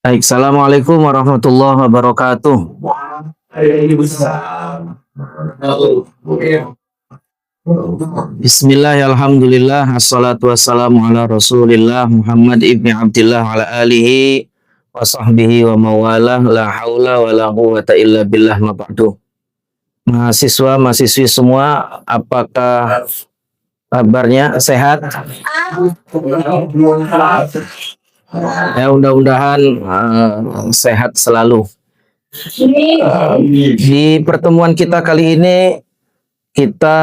Baik, Assalamualaikum warahmatullahi wabarakatuh. Bismillahirrahmanirrahim. Assalatu wassalamu ala Rasulillah Muhammad ibni Abdillah ala alihi wa sahbihi wa mawalah la haula wa la quwwata illa billah ma ba'du. Mahasiswa, mahasiswi semua, apakah kabarnya? Sehat? Ya, mudah-mudahan sehat selalu. Di pertemuan kita kali ini kita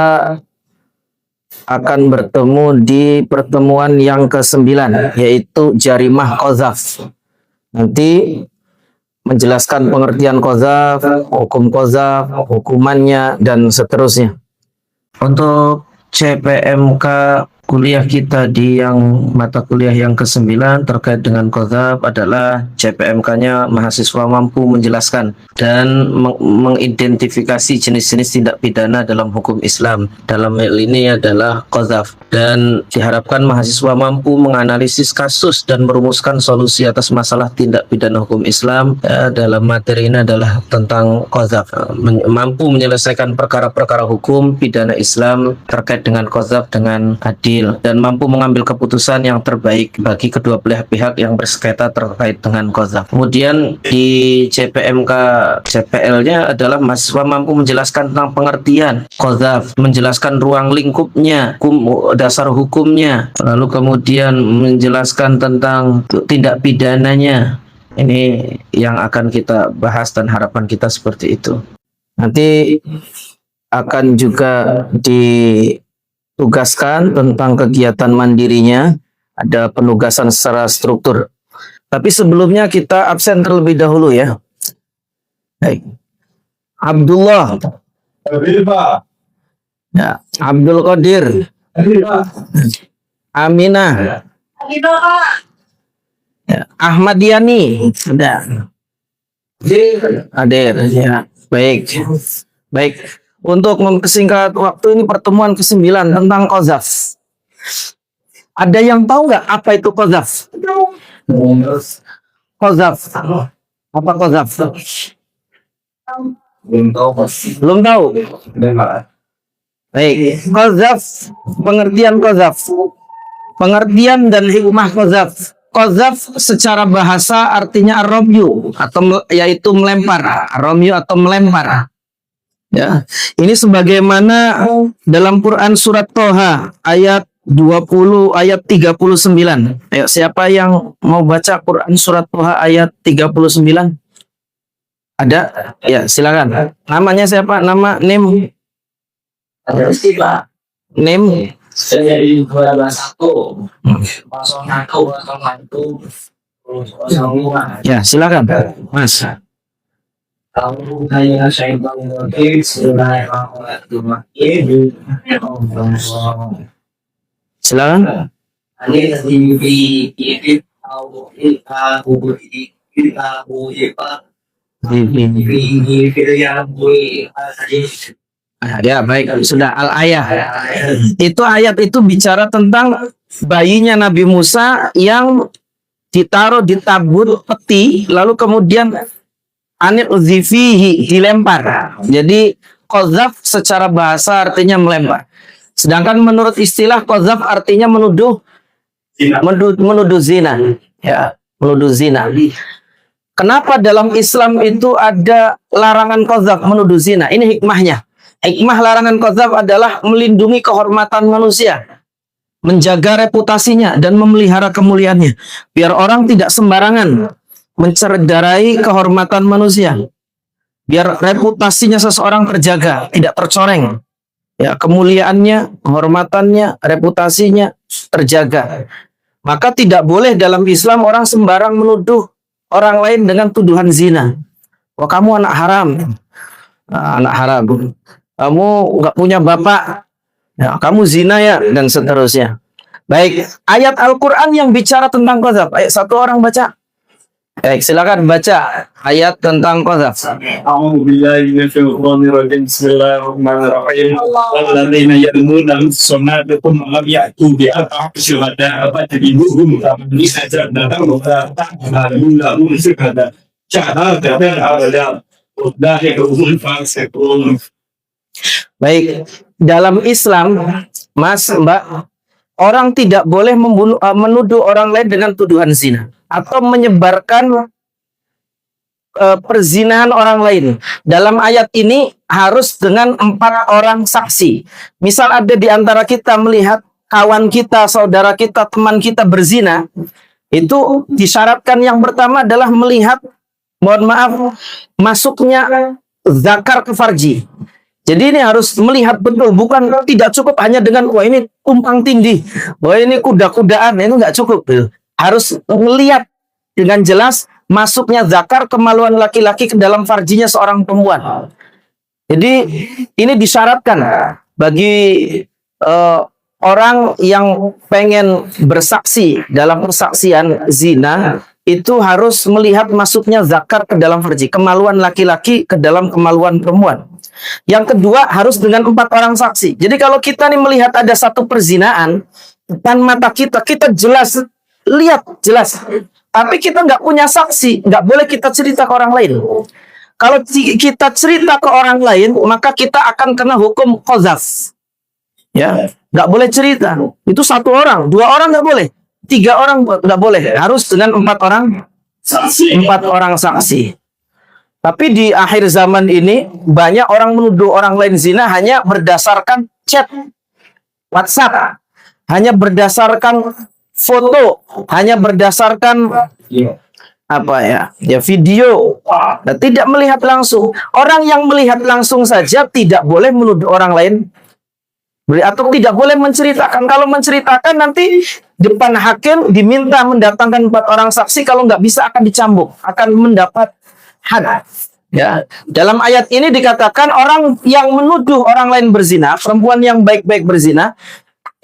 akan bertemu di pertemuan yang ke-9, yaitu jarimah qadzaf. Nanti menjelaskan pengertian qadzaf, hukum qadzaf, hukumannya, dan seterusnya. Untuk CPMK kuliah kita di yang mata kuliah yang ke-9 terkait dengan qadzaf adalah CPMK-nya mahasiswa mampu menjelaskan dan mengidentifikasi jenis-jenis tindak pidana dalam hukum Islam. Dalam hal ini adalah qadzaf, dan diharapkan mahasiswa mampu menganalisis kasus dan merumuskan solusi atas masalah tindak pidana hukum Islam. Dalam materi ini adalah tentang qadzaf, mampu menyelesaikan perkara-perkara hukum pidana Islam terkait dengan qadzaf dengan adil dan mampu mengambil keputusan yang terbaik bagi kedua belah pihak yang bersengketa terkait dengan qadzaf. Kemudian di CPMK CPL-nya adalah mahasiswa mampu menjelaskan tentang pengertian qadzaf, menjelaskan ruang lingkupnya, dasar hukumnya, lalu kemudian menjelaskan tentang tindak pidananya. Ini yang akan kita bahas dan harapan kita seperti itu. Nanti akan juga ditugaskan tentang kegiatan mandirinya, ada penugasan secara struktur. Tapi sebelumnya kita absen terlebih dahulu ya. Baik. Abdullah. Ya, Abdul Qadir. Aminah. Ya, Ahmad Yani. Ada. Hadir. Ya, baik. Baik. Untuk mempersingkat waktu, ini pertemuan ke-9 tentang qadzaf. Ada yang tahu nggak apa itu qadzaf? Qadzaf. Apa qadzaf? Belum tahu. Belum tahu. Baik. Qadzaf, pengertian qadzaf. Pengertian dan hikmah qadzaf. Qadzaf secara bahasa artinya ar-ramyu, atau yaitu melempar. Ar-ramyu atau melempar. Ya, ini sebagaimana dalam Quran surat Toha ayat 20 ayat 39. Ayo, siapa yang mau baca Quran surat Toha ayat 39? Ada? Ya, silakan. Namanya siapa? Nama NIM? NIM? Ya, silakan, Mas. Silakan. Ya, baik, sudah al-ayah. Itu ayat itu bicara tentang bayinya Nabi Musa yang ditaruh di tabut peti, lalu kemudian anil uzifihi, dilempar. Jadi qadzaf secara bahasa artinya melempar. Sedangkan menurut istilah qadzaf artinya menuduh zina. Ya, menuduh zina. Kenapa dalam Islam itu ada larangan qadzaf, menuduh zina? Ini hikmahnya. Hikmah larangan qadzaf adalah melindungi kehormatan manusia, menjaga reputasinya dan memelihara kemuliaannya, biar orang tidak sembarangan mencerdarai kehormatan manusia, biar reputasinya seseorang terjaga, tidak tercoreng, ya, kemuliaannya, kehormatannya, reputasinya terjaga. Maka tidak boleh dalam Islam orang sembarang menuduh orang lain dengan tuduhan zina. Wah, kamu anak haram, anak haram, kamu nggak punya bapak, ya, kamu zina ya, dan seterusnya. Baik, ayat Al-Quran yang bicara tentang qadzaf. Ayat satu orang baca. Baik, silakan baca ayat tentang qadzaf. أعوذ بالله من الشيطان الرجيم بسم الله الرحمن الرحيم الذين يرمون المحصنات ثم لم يأتوا بأربعة شهداء فاجلدوهم ثمانين جلدة ولا تحملوا لهم شهادة أبدا أولئك هم الفاسقون. Baik, dalam Islam, Mas, Mbak, orang tidak boleh menuduh orang lain dengan tuduhan zina atau menyebarkan perzinahan orang lain. Dalam ayat ini harus dengan 4 orang saksi. Misal ada di antara kita melihat kawan kita, saudara kita, teman kita berzina, itu disyaratkan yang pertama adalah melihat, mohon maaf, masuknya zakar ke farji. Jadi ini harus melihat betul, bukan tidak cukup hanya dengan wah ini tumpang tindih, wah ini kuda-kudaan, itu nggak cukup. Harus melihat dengan jelas masuknya zakar, kemaluan laki-laki ke dalam farjinya seorang perempuan. Jadi ini disyaratkan bagi orang yang pengen bersaksi dalam persaksian zina, itu harus melihat masuknya zakar ke dalam farji, kemaluan laki-laki ke dalam kemaluan perempuan. Yang kedua harus dengan 4 orang saksi. Jadi kalau kita nih melihat ada satu perzinaan depan mata kita, kita jelas lihat jelas. Tapi kita nggak punya saksi, nggak boleh kita cerita ke orang lain. Kalau kita cerita ke orang lain, maka kita akan kena hukum qadzaf. Ya, nggak boleh cerita. Itu 1 orang, 2 orang nggak boleh, 3 orang nggak boleh. Harus dengan 4 orang saksi. 4 orang saksi. Tapi di akhir zaman ini banyak orang menuduh orang lain zina hanya berdasarkan chat WhatsApp, hanya berdasarkan foto, hanya berdasarkan apa ya video, nah, tidak melihat langsung. Orang yang melihat langsung saja tidak boleh menuduh orang lain atau tidak boleh menceritakan. Kalau menceritakan nanti depan hakim diminta mendatangkan 4 orang saksi, kalau nggak bisa akan dicambuk, akan mendapat had. Ya, dalam ayat ini dikatakan orang yang menuduh orang lain berzina, perempuan yang baik-baik berzina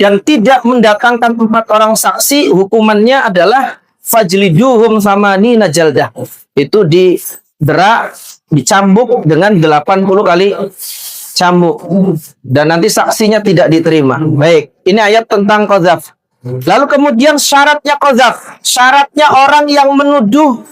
dan tidak mendatangkan 4 orang saksi, hukumannya adalah fajliduhum samanina jaldah. Itu didera, dicambuk dengan 80 kali cambuk dan nanti saksinya tidak diterima. Baik, ini ayat tentang qadzaf. Lalu kemudian syaratnya qadzaf, syaratnya orang yang menuduh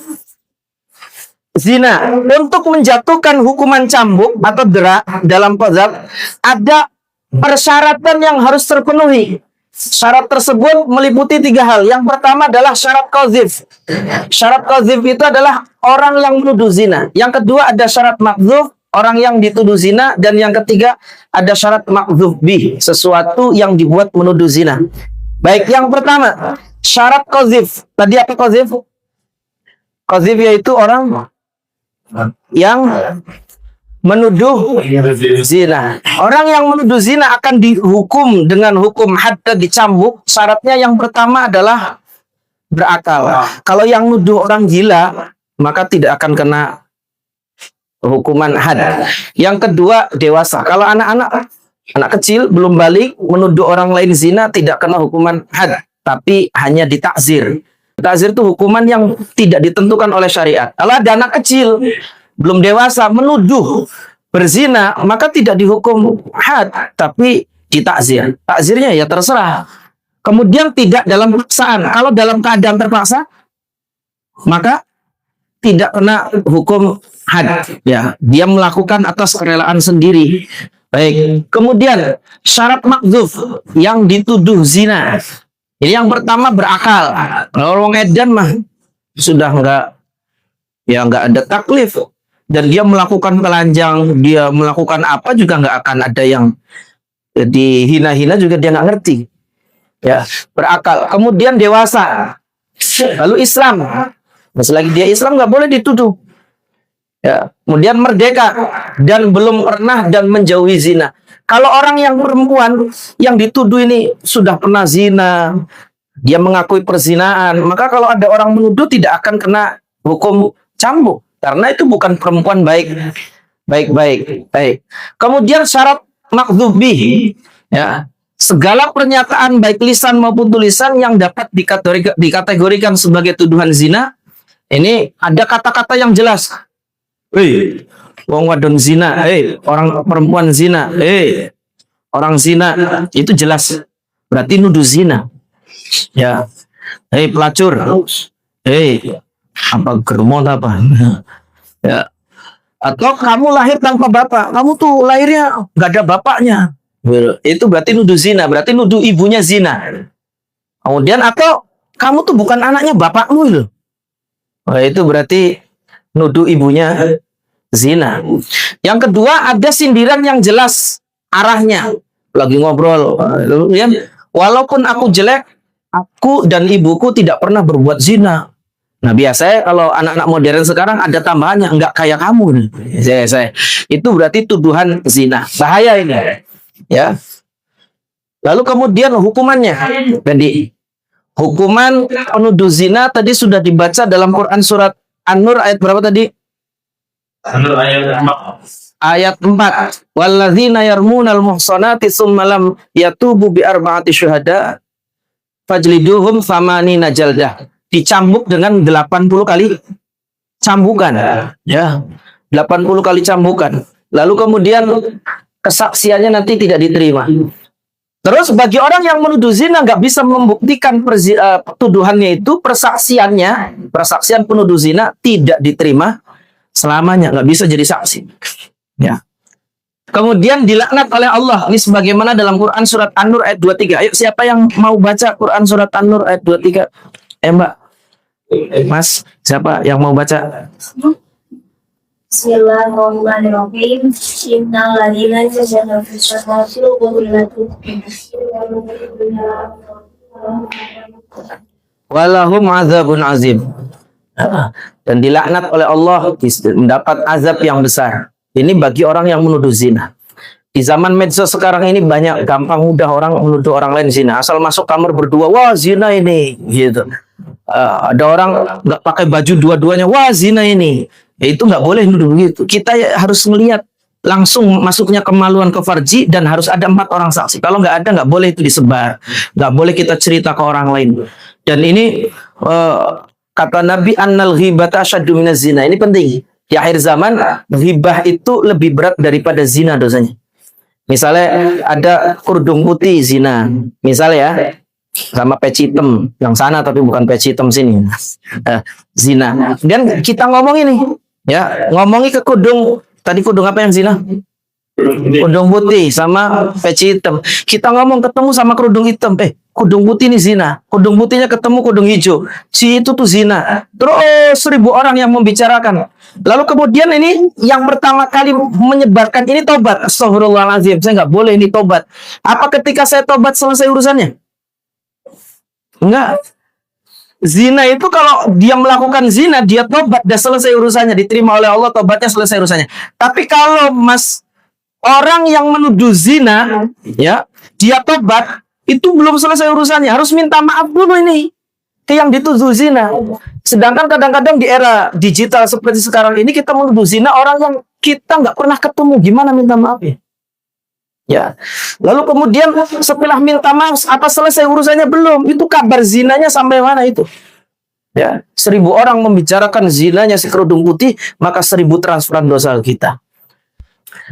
zina untuk menjatuhkan hukuman cambuk atau dera dalam qadzaf ada persyaratan yang harus terpenuhi. Syarat tersebut meliputi 3 hal. Yang pertama adalah syarat qadzif. Syarat qadzif itu adalah orang yang menuduh zina. Yang kedua ada syarat makdzuf, orang yang dituduh zina, dan yang ketiga ada syarat makdzuf bih, sesuatu yang dibuat menuduh zina. Baik, yang pertama syarat qadzif. Tadi apa qadzif? Qadzif yaitu orang yang menuduh zina. Orang yang menuduh zina akan dihukum dengan hukum had, dicambuk. Syaratnya yang pertama adalah berakal. Kalau yang nuduh orang gila, maka tidak akan kena hukuman had. Yang kedua dewasa. Kalau anak kecil belum balik menuduh orang lain zina, tidak kena hukuman had, tapi hanya ditakzir. Takzir itu hukuman yang tidak ditentukan oleh syariat. Kalau ada anak kecil belum dewasa menuduh berzina, maka tidak dihukum had, tapi ditakzir. Takzirnya ya terserah. Kemudian tidak dalam paksaan. Kalau dalam keadaan terpaksa, maka tidak kena hukum had. Ya, dia melakukan atas kerelaan sendiri. Baik. Kemudian syarat makdzuf yang dituduh zina. Ini yang pertama berakal. Kalau orang edan mah sudah nggak ada taklif, dan dia melakukan telanjang, dia melakukan apa juga nggak akan ada yang dihina-hina, juga dia nggak ngerti. Ya, berakal. Kemudian dewasa. Lalu Islam. Selagi dia Islam nggak boleh dituduh. Ya, kemudian merdeka dan belum pernah dan menjauhi zina. Kalau orang yang perempuan yang dituduh ini sudah pernah zina, dia mengakui perzinaan, maka kalau ada orang menuduh tidak akan kena hukum cambuk, karena itu bukan perempuan baik. Kemudian syarat makdzuf bih, ya, segala pernyataan baik lisan maupun tulisan yang dapat dikategorikan sebagai tuduhan zina, Ini ada kata-kata yang jelas. Hei, wong wadon zina, orang perempuan zina, orang zina, itu jelas. Berarti nuduh zina. Ya. Pelacur. Apa germot apa? Ya. Atau kamu lahir tanpa bapak, kamu tuh lahirnya nggak ada bapaknya. Itu berarti nuduh zina, berarti nuduh ibunya zina. Kemudian atau kamu tuh bukan anaknya bapakmu loh. Itu berarti nuduh ibunya zina. Yang kedua ada sindiran yang jelas arahnya. Lagi ngobrol, ya, walaupun aku jelek, aku dan ibuku tidak pernah berbuat zina. Nah biasanya kalau anak-anak modern sekarang ada tambahannya, nggak kayak kamu. Itu berarti tuduhan zina. Bahaya ini. Ya. Lalu kemudian hukumannya. Tadi hukuman penuduh zina tadi sudah dibaca dalam Quran surat An-Nur ayat berapa tadi? An-Nur ayat 4. Ayat 4. Walladzina yarmunal muhsanati tsumma lam yatubu bi arba'ati syuhada fajliduhum thamanina jaldah. Dicambuk dengan 80 kali cambukan. Ya. 80 kali cambukan. Lalu kemudian kesaksiannya nanti tidak diterima. Terus bagi orang yang menuduh zina nggak bisa membuktikan tuduhannya itu, persaksian penuduh zina tidak diterima selamanya, nggak bisa jadi saksi. Ya. Kemudian dilaknat oleh Allah. Ini sebagaimana dalam Quran surat An-Nur ayat 23. Ayo siapa yang mau baca Quran surat An-Nur ayat 23? Mbak. Mas, siapa yang mau baca? Bismillahirrahmanirrahim. Innal ladzina jahadu fis syahadati wa qulatu Walahum azabun azim. Dan dilaknat oleh Allah, mendapat azab yang besar. Ini bagi orang yang menuduh zina. Di zaman medsos sekarang ini banyak, gampang mudah orang menuduh orang lain zina. Asal masuk kamar berdua, wah zina ini, gitu. Ada orang nggak pakai baju dua-duanya, wah zina ini. Ya, itu nggak boleh nuduh begitu. Kita harus melihat langsung masuknya kemaluan ke farji dan harus ada 4 orang saksi. Kalau nggak ada, nggak boleh itu disebar. Nggak boleh kita cerita ke orang lain. Dan ini kata Nabi annal ghibata asyaddu minaz zina. Ini penting. Di akhir zaman, ghibah itu lebih berat daripada zina dosanya. Misalnya ada kerudung putih zina. Misalnya ya, sama peci hitam yang sana tapi bukan peci hitam sini. Zina. Dan kita ngomong ini, ya, ngomongi ke kudung. Tadi kudung apa yang zina? Kudung putih sama peci hitam. Kita ngomong ketemu sama kerudung hitam. Kudung putih ini zina. Kudung putihnya ketemu kudung hijau. Si itu tuh zina. Terus 1000 orang yang membicarakan. Lalu kemudian ini yang pertama kali menyebarkan ini tobat. Astagfirullahaladzim. Saya nggak boleh ini tobat. Apa ketika saya tobat selesai urusannya? Enggak. Zina itu kalau dia melakukan zina, dia tobat, dah selesai urusannya, diterima oleh Allah, tobatnya selesai urusannya. Tapi kalau orang yang menuduh zina, ya, dia tobat, itu belum selesai urusannya, harus minta maaf dulu ini ke yang dituduh zina. Sedangkan kadang-kadang di era digital seperti sekarang ini kita menuduh zina orang yang kita nggak pernah ketemu, gimana minta maaf ya? Ya, lalu kemudian setelah minta maaf, apa selesai urusannya belum? Itu kabar zinanya sampai mana itu? Ya, 1000 orang membicarakan zinanya si kerudung putih, maka 1000 transferan dosa kita.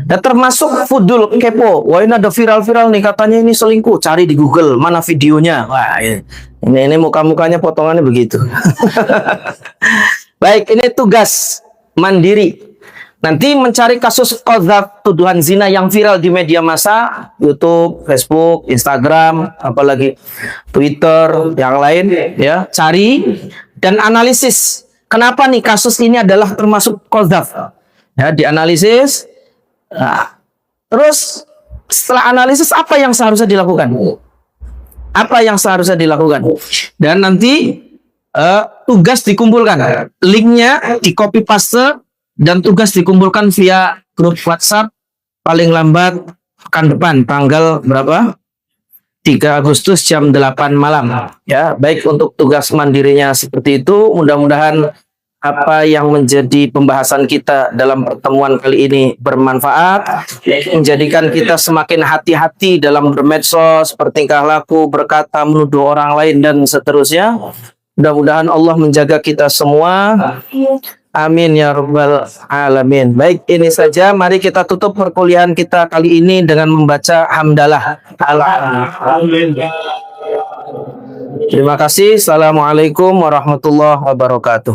Dan termasuk fudul kepo. Wah ini ada viral-viral nih katanya ini selingkuh. Cari di Google mana videonya. Wah ini muka-mukanya potongannya begitu. Baik, ini tugas mandiri. Nanti mencari kasus qadzaf, tuduhan zina yang viral di media massa, YouTube, Facebook, Instagram, apalagi Twitter, yang lain, ya, cari dan analisis. Kenapa nih kasus ini adalah termasuk qadzaf? Ya, dianalisis. Nah, terus setelah analisis apa yang seharusnya dilakukan? Apa yang seharusnya dilakukan? Dan nanti tugas dikumpulkan, linknya di copy paste. Dan tugas dikumpulkan via grup WhatsApp paling lambat pekan depan tanggal berapa? 3 Agustus jam 8 malam. Ya, baik untuk tugas mandirinya seperti itu. Mudah-mudahan apa yang menjadi pembahasan kita dalam pertemuan kali ini bermanfaat, menjadikan kita semakin hati-hati dalam bermedsos, bertingkah laku, berkata, menuduh orang lain dan seterusnya. Mudah-mudahan Allah menjaga kita semua. Amin ya rabbal alamin. Baik, ini saja. Mari kita tutup perkuliahan kita kali ini dengan membaca hamdalah. Terima kasih. Assalamualaikum warahmatullahi wabarakatuh.